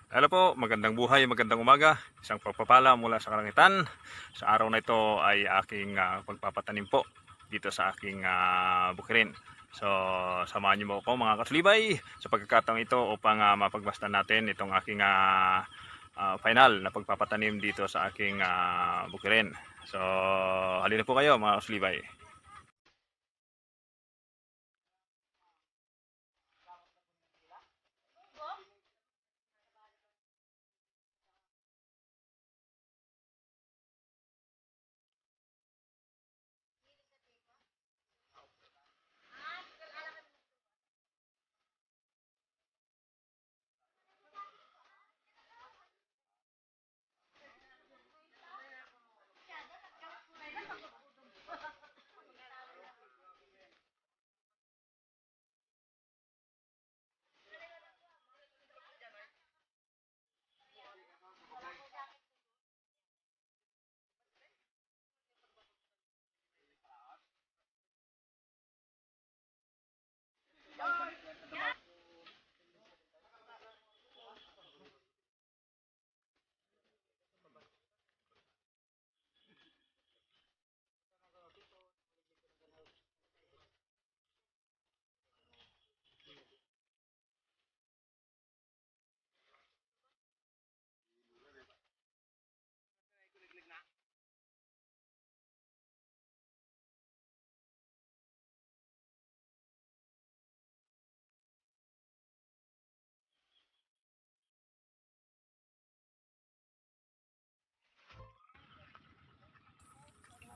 Hello po, magandang buhay, magandang umaga. Isang pagpapala mula sa kalangitan. Sa araw na ito ay aking pagpapatanim po dito sa aking bukirin. So, samahan niyo mo ako mga kasulibay sa pagkakataong ito upang mapagbastan natin itong aking final na pagpapatanim dito sa aking bukirin. So, halina po kayo mga kasulibay.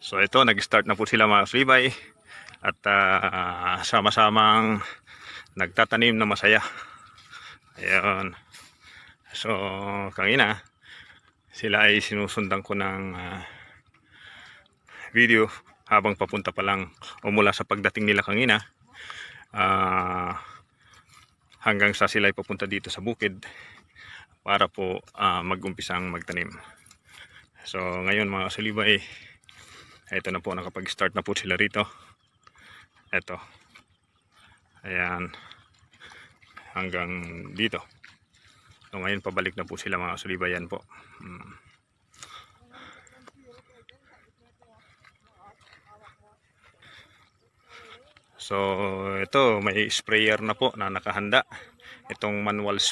So ito, nag-start na po sila mga kasulibay at sama-samang nagtatanim na masaya. Ayun. So kanina sila ay sinusundan ko ng video habang papunta pa lang o mula sa pagdating nila kanina hanggang sa sila ay papunta dito sa bukid para po mag-umpisang magtanim. So ngayon mga kasulibay, ito na po, nakapag-start na po sila rito. Ito. Ayan. Hanggang dito. So ngayon pabalik na po sila mga kasulibayan po. So ito, may sprayer na po na nakahanda. Itong manual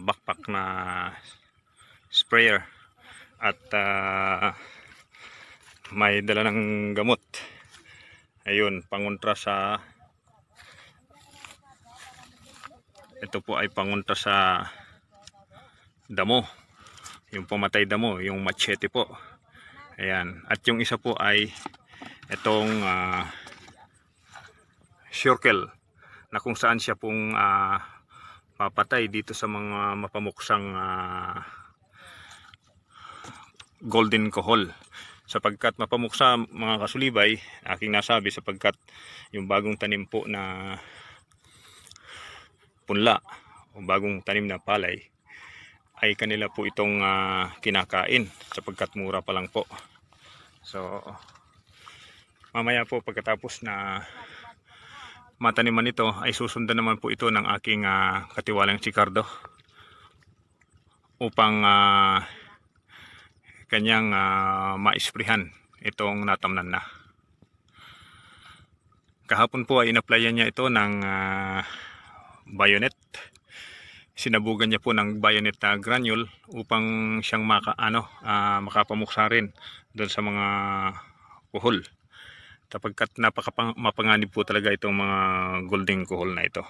backpack na sprayer. At may dala ng gamot. Ayun, pangontra sa ito po ay pangontra sa damo, yung pamatay damo, yung machete po. Ayan, at yung isa po ay itong circle na kung saan siya pong papatay dito sa mga mapamuksang golden kohol. Sapagkat mapamuksa mga kasulibay, aking nasabi, sapagkat yung bagong tanim po na punla o bagong tanim na palay ay kanila po itong kinakain sapagkat mura pa lang po. So mamaya po pagkatapos na mataniman ito ay susundan naman po ito ng aking katiwalang si Cardo upang kanyang maisprihan itong natamnan na. Kahapon po ay inaplayan niya ito ng bayonet. Sinabugan niya po ng bayonet na granule upang siyang makapamuksa rin doon sa mga kuhol. Sapagkat mapanganib po talaga itong mga golden kuhol na ito.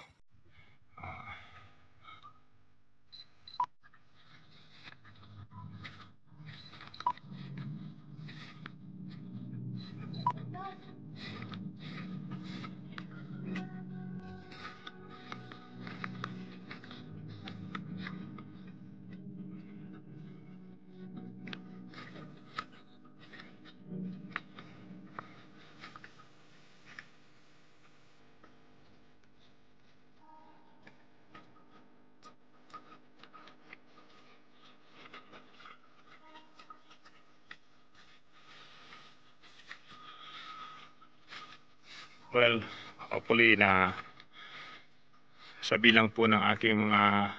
Well, hopefully na sa bilang po ng aking mga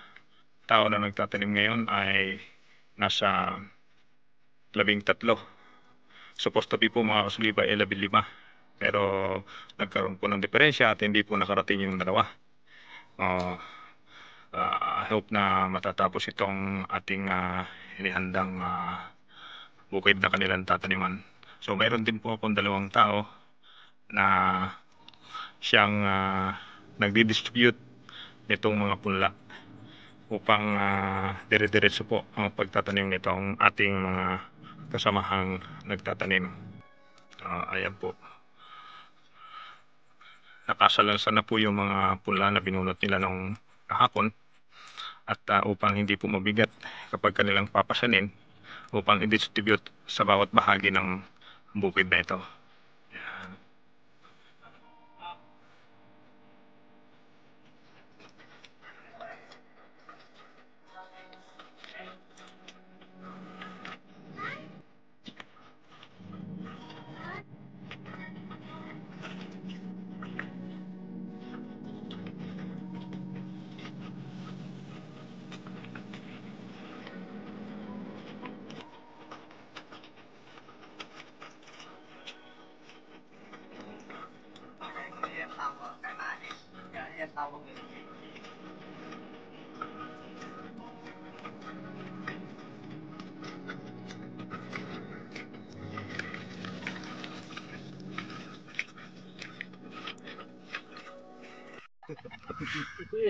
tao na nagtatanim ngayon ay nasa 13. Supposed to be po mga kasulibay ay 15. Pero nagkaroon po ng diferensya at hindi po nakarating yung dalawa. I hope na matatapos itong ating inihandang bukid na kanilang tataniman. So mayroon din po akong 2 tao na siyang nagdi-distribute nitong mga punla upang dire-diretso po ang pagtatanim nitong ating mga kasamahang nagtatanim. Ayan po, nakasalansan na po yung mga punla na binunot nila nung kahapon, at upang hindi po mabigat kapag kanilang papasanin upang i-distribute sa bawat bahagi ng bukid na ito. Ayan.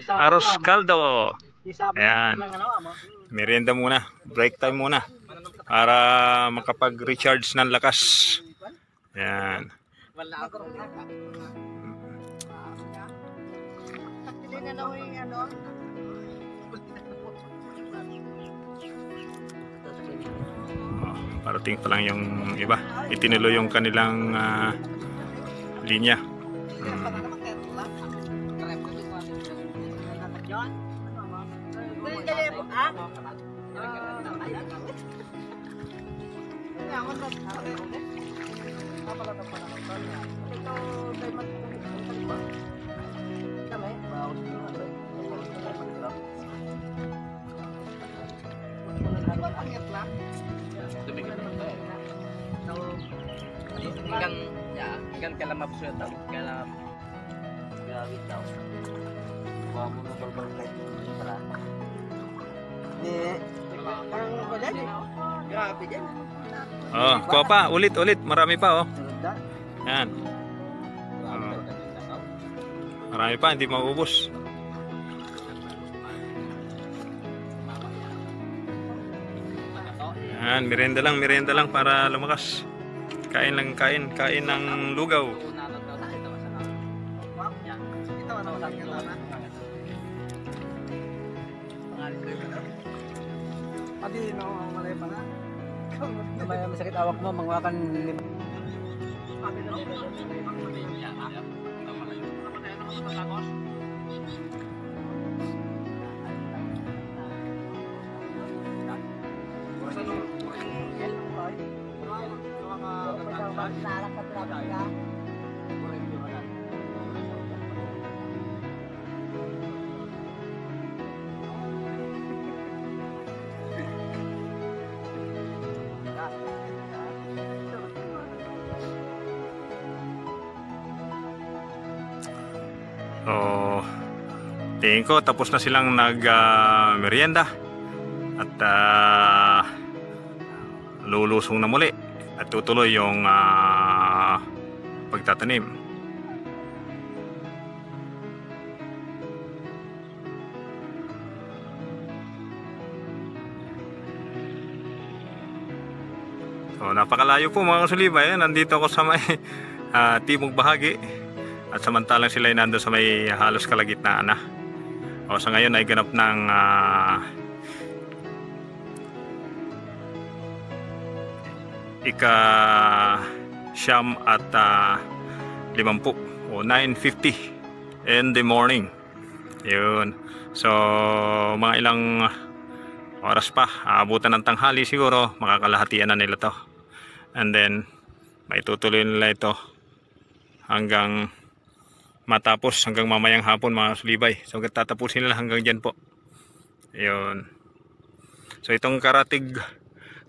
Aros kaldo. Ayan. Merienda muna. Break time muna. Para makapag-recharge ng lakas. Ayan. Parating pa lang yung iba. Itinuloy yung kanilang linya. Ikan kalam absurd tau, kalam gawit tau. Bawa mo na balbal kay para. Parang wala din. Grabe din. Kuha pa, ulit, marami pa Yan. Marami pa, hindi maubos. Yan, merienda lang para lumakas. Kain ng lugaw. Adi no, malay pa na. May masakit awak mo, mangwakan lima. Tingin ko tapos na silang merienda at lulusong na muli at tutuloy yung pagtatanim. So napakalayo po mga kasulibay. Nandito ako sa may timog bahagi at samantalang sila ay nandun sa may halos kalagitnaan na. Sa ngayon ay ganap ng ika-siyam at 50 o 9:50 in the morning. Yun. So mga ilang oras pa, aabutan ng tanghali siguro, makakalahatian na nila to. And then maitutuloy nila ito hanggang matapos hanggang mamayang hapon mga kasulibay. So tatapusin nila hanggang dyan po. Ayun. So itong karatig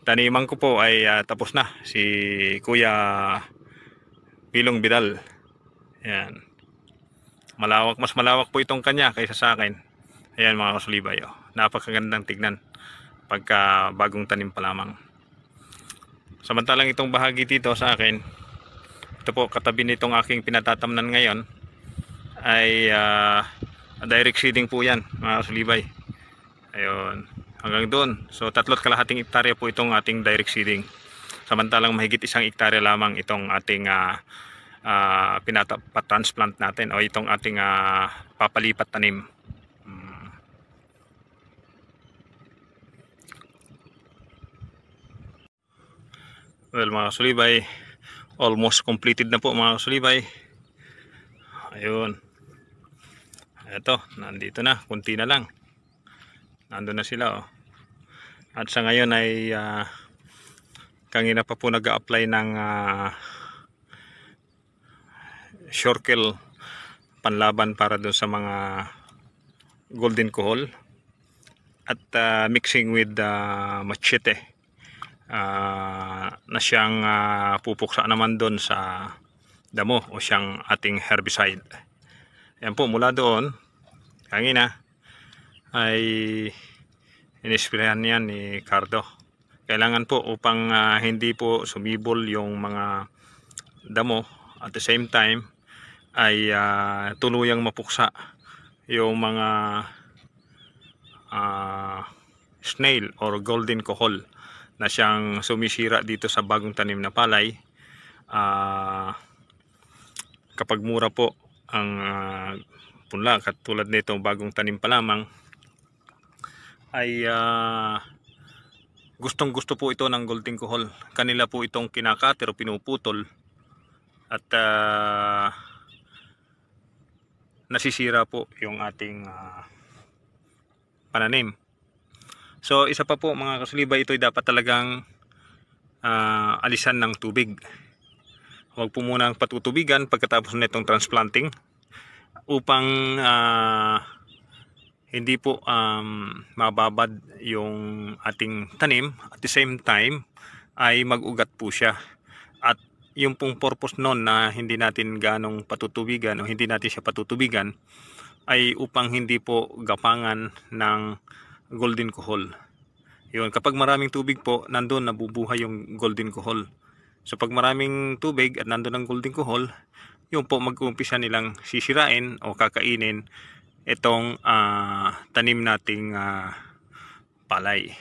taniman ko po ay tapos na. Si Kuya Pilong Bidal. Ayan. Mas malawak po itong kanya kaysa sa akin. Ayan mga kasulibay. Oh. Napakagandang tignan pagka bagong tanim pa lamang. Samantalang itong bahagi dito sa akin, ito po katabi nitong aking pinatatamnan ngayon ay direct seeding po yan mga kasulibay. Ayun, hanggang doon. So 3.5 hektarya po itong ating direct seeding. Samantalang mahigit 1 hektarya lamang itong ating pinapatransplant natin o itong ating papalipat tanim. Well mga kasulibay, almost completed na po mga kasulibay. Ayun. Ito, nandito na, kunti na lang. Nandun na sila oh. At sa ngayon ay kanina pa po nag-a-apply ng Shorkel panlaban para doon sa mga golden kohol at mixing with machete na siyang pupuksa naman doon sa damo o siyang ating herbicide. Yan po, mula doon kanina ay inisprayan yan ni Cardo. Kailangan po upang hindi po sumibol yung mga damo, at the same time ay tuluyang mapuksa yung mga snail or golden kohol na siyang sumisira dito sa bagong tanim na palay. Kapag mura po ang punla katulad nito bagong tanim pa lamang ay gustong gusto po ito ng golden kohol. Kanila po itong kinakater o pinuputol at nasisira po yung ating pananim. So isa pa po mga kasulibay, ito ay dapat talagang alisan ng tubig. Huwag po muna patutubigan pagkatapos nitong transplanting upang hindi po mababad yung ating tanim, at the same time ay mag-ugat po siya. At yung pong purpose nun na hindi natin ganong patutubigan o hindi natin siya patutubigan ay upang hindi po gapangan ng golden kohol. Yun, kapag maraming tubig po, nandun nabubuhay yung golden kohol. So pag maraming tubig at nandun ang golden kohol, yung po mag-uumpisa nilang sisirain o kakainin itong tanim nating palay.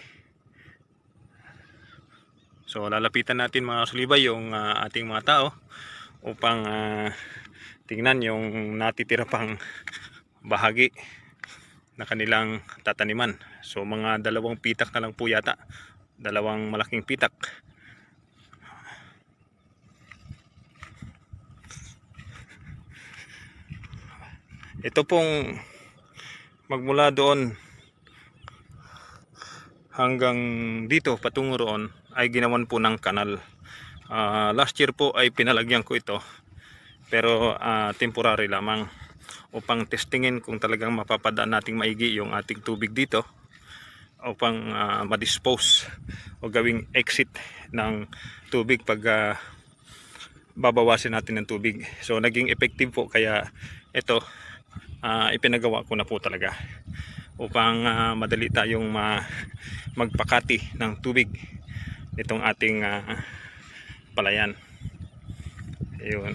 So lalapitan natin mga kasulibay yung ating mga tao upang tingnan yung natitira pang bahagi na kanilang tataniman. So mga 2 pitak na lang po yata, 2 malaking pitak. Ito pong magmula doon hanggang dito patungo roon ay ginawan po ng kanal. Last year po ay pinalagyan ko ito, pero temporary lamang upang testingin kung talagang mapapadaan nating maigi yung ating tubig dito upang ma-dispose o gawing exit ng tubig pag babawasin natin ng tubig. So naging effective po, kaya ito ipinagawa ko na po talaga upang madali tayong magpakati ng tubig itong ating palayan. Ayun.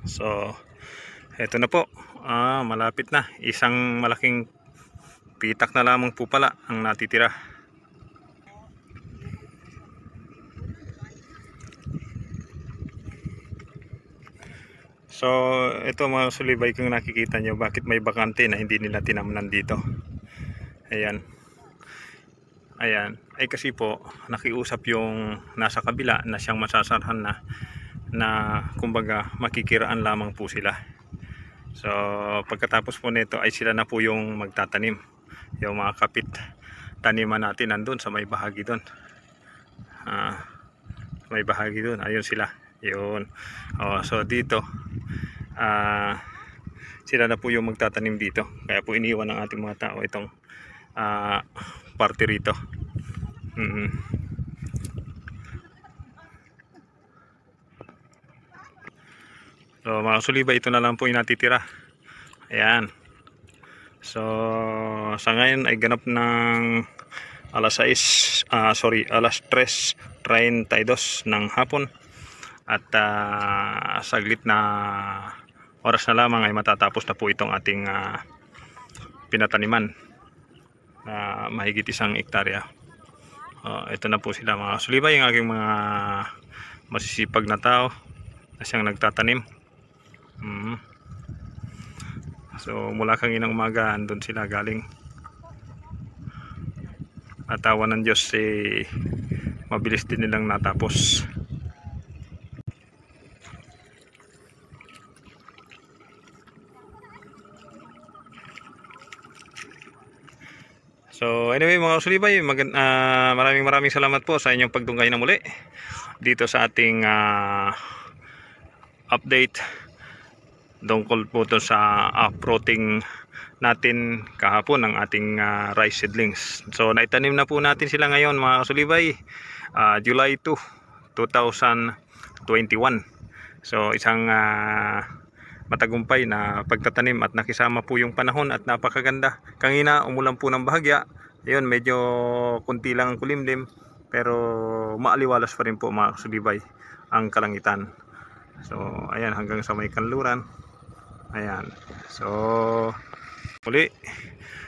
So eto na po, malapit na, 1 malaking pitak na lamang po pala ang natitira. So ito mga sulibay, kung nakikita nyo bakit may bakante na hindi nila tinamnan dito. Ayan. Ayan, ay kasi po nakiusap yung nasa kabila na siyang masasarhan na kumbaga makikiraan lamang po sila. So pagkatapos po nito ay sila na po yung magtatanim. Yung mga kapit taniman natin nandun sa may bahagi doon. May bahagi doon, ayun sila. Yun. So dito sila na po yung magtatanim dito. Kaya po iniwan ng ating mga tao itong parte rito. So mga kasulibay, ito na lang po yung natitira. Ayan. So sa ngayon ay ganap ng alas 3:32 ng hapon. At saglit na oras na lamang ay matatapos na po itong ating pinataniman na mahigit 1 hektarya. Ito na po sila mga kasulibay, yung aking mga masisipag na tao na siyang nagtatanim. So mula kanginang umaga andun sila galing. At awa ng Diyos mabilis din nilang natapos. So anyway mga kasulibay, maraming salamat po sa inyong pagdungay na muli dito sa ating update tungkol po to sa uprooting natin kahapon ng ating rice seedlings. So naitanim na po natin sila ngayon mga kasulibay, July 2, 2021. So isang matagumpay na pagtatanim at nakisama po yung panahon at napakaganda. Kanina umulan po ng bahagya. Ayun, medyo kunti lang ang kulimlim pero maaliwalas pa rin po mga kasulibay ang kalangitan. So ayan, hanggang sa may kanluran. Ayan. So muli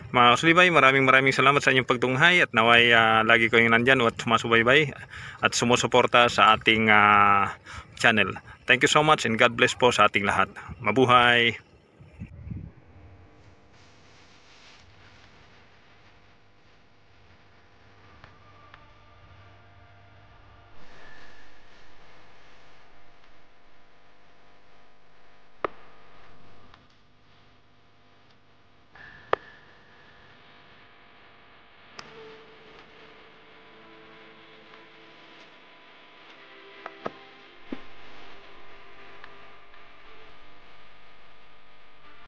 mga kasulibay, maraming salamat sa inyong pagtunghay at naway lagi kayong nandyan at sumasubaybay at sumusuporta sa ating channel. Thank you so much and God bless po sa ating lahat. Mabuhay!